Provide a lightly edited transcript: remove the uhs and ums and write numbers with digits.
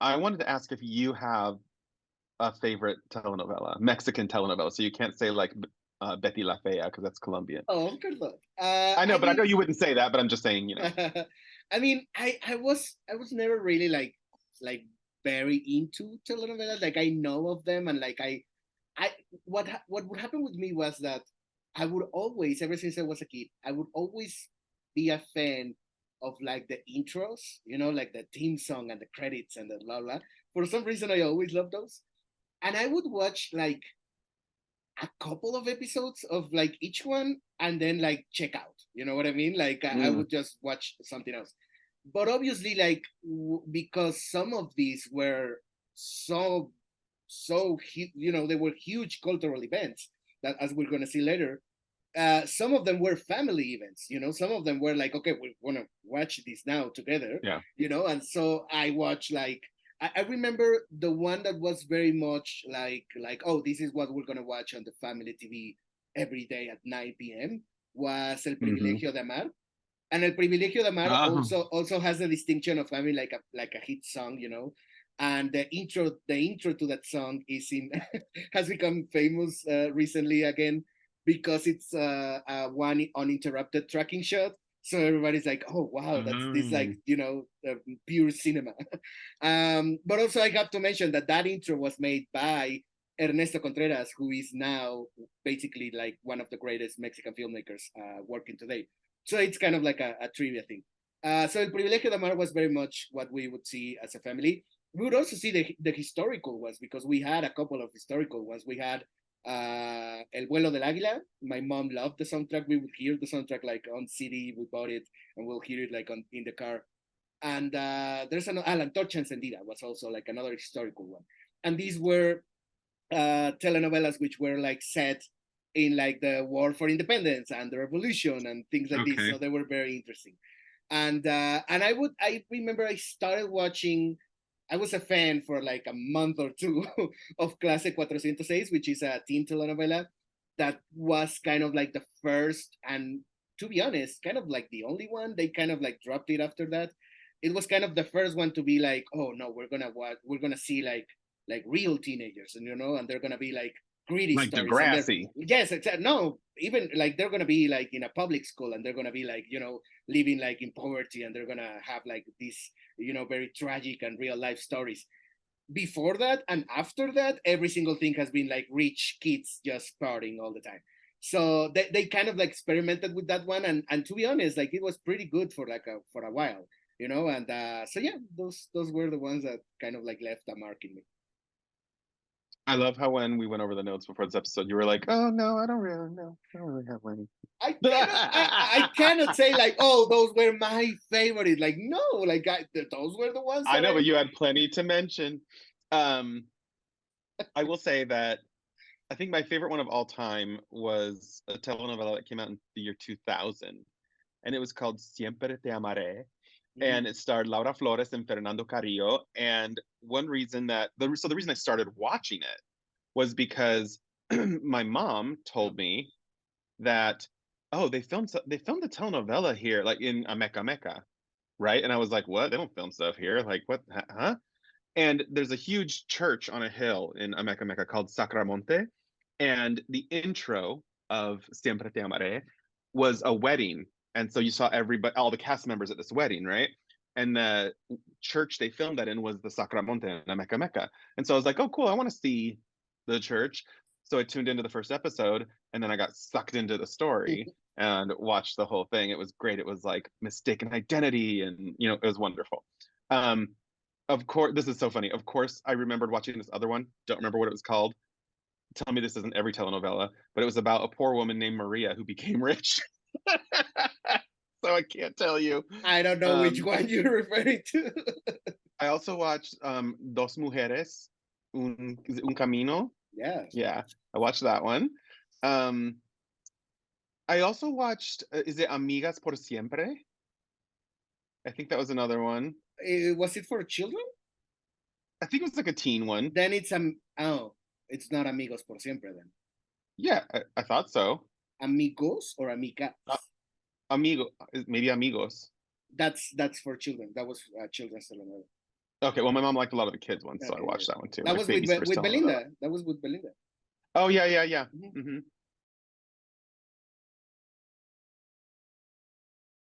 I wanted to ask if you have a favorite telenovela, Mexican telenovela. So you can't say like Betty La Fea because that's Colombian. Oh, of course not. I know, I but I know mean, you wouldn't say that. But I'm just saying, I was never really like very into telenovelas. Like I know of them, and like I what would happen with me was that I would always, ever since I was a kid, I would always be a fan of like the intros, like the theme song and the credits and the blah blah. For some reason, I always loved those, and I would watch like a couple of episodes of like each one and then like check out. You know what I mean? Like I mm, would just watch something else. But obviously, like because some of these were so they were huge cultural events that, as we're gonna see later, some of them were family events. Some of them were like, okay, we want to watch this now together. yeah. And so I watched like I remember the one that was very much like, oh, this is what we're gonna watch on the family TV every day at 9 p.m. was El Hmm. Privilegio de Amar. And El Privilegio de Amar Uh, also has the distinction of having like a hit song. And the intro to that song is in has become famous recently again because it's one uninterrupted tracking shot. So everybody's like, "Oh wow, that's this like mm. pure cinema." But also, I have to mention that intro was made by Ernesto Contreras, who is now basically like one of the greatest Mexican filmmakers working today. So it's kind of like a trivia thing. So El Privilegio de Amar was very much what we would see as a family. We would also see the historical ones because we had a couple of historical ones. We had El Vuelo del Águila. My mom loved the soundtrack. We would hear the soundtrack like on CD. We bought it and we'll hear it like in the car. And there's an La Antorcha Encendida was also like another historical one. And these were telenovelas which were like set in like the war for independence and the revolution and things like this. Okay. So they were very interesting. And I remember I started watching. I was a fan for like a month or two of Clase 406, which is a teen telenovela that was kind of like the first and, to be honest, kind of like the only one. They kind of like dropped it after that. It was kind of the first one to be like, oh no, we're gonna see like real teenagers, and they're gonna be like gritty Like stories, and they're, Degrassi. yes, exactly. No, even like they're gonna be like in a public school, and they're gonna be like living like in poverty, and they're gonna have like these very tragic and real life stories. Before that and after that, every single thing has been like rich kids just partying all the time. So they kind of like experimented with that one, and to be honest, like it was pretty good for like for a while, and so yeah, those were the ones that kind of like left a mark in me. I love how when we went over the notes before this episode, you were like, "Oh no, I don't really know. I don't really have any." I cannot say like, oh, those were my favorite. Like, no, like those were the ones I that know, I. but you had plenty to mention. Um, I will say that I think my favorite one of all time was a telenovela that came out in the year 2000, and it was called Siempre Te Amaré, Mhm. and it starred Laura Flores and Fernando Carrillo. And one reason the reason I started watching it was because my mom Yeah. told me that, oh, they filmed a telenovela here, like in Amecameca, right? And I was like, what? They don't film stuff here. Like, what? Huh? And there's a huge church on a hill in Amecameca called Sacramonte. And the intro of Siempre Te Amaré was a wedding. And so you saw all the cast members at this wedding, right? And the church they filmed that in was the Sacramonte in Amecameca. And so I was like, oh, cool, I want to see the church. So I tuned into the first episode and then I got sucked into the story and watched the whole thing. It was great. It was like mistaken identity and, it was wonderful. Um, of course, this is so funny. Of course, I remembered watching this other one. Don't remember what it was called. Tell me this isn't every telenovela, but it was about a poor woman named Maria who became rich. So I can't tell you. I don't know which Um, one you're referring to. I also watched Dos Mujeres, Un Camino. Yeah. Yeah, I watched that one. Um, I also watched, is it Amigas por Siempre? I think that was another one. Was it for children? I think it was like a teen one. Then it's not amigos por siempre then. Yeah, I thought so. Amigos or amigas? Uh, Amigo, maybe Amigos. That's for children. That was children's telenovela. Okay, well, my mom liked a lot of the kids ones, so I Okay, watched that one too. that Like was Babies for with Telenovela. Belinda. That was with Belinda. Oh yeah, yeah, yeah. Mhm. hmm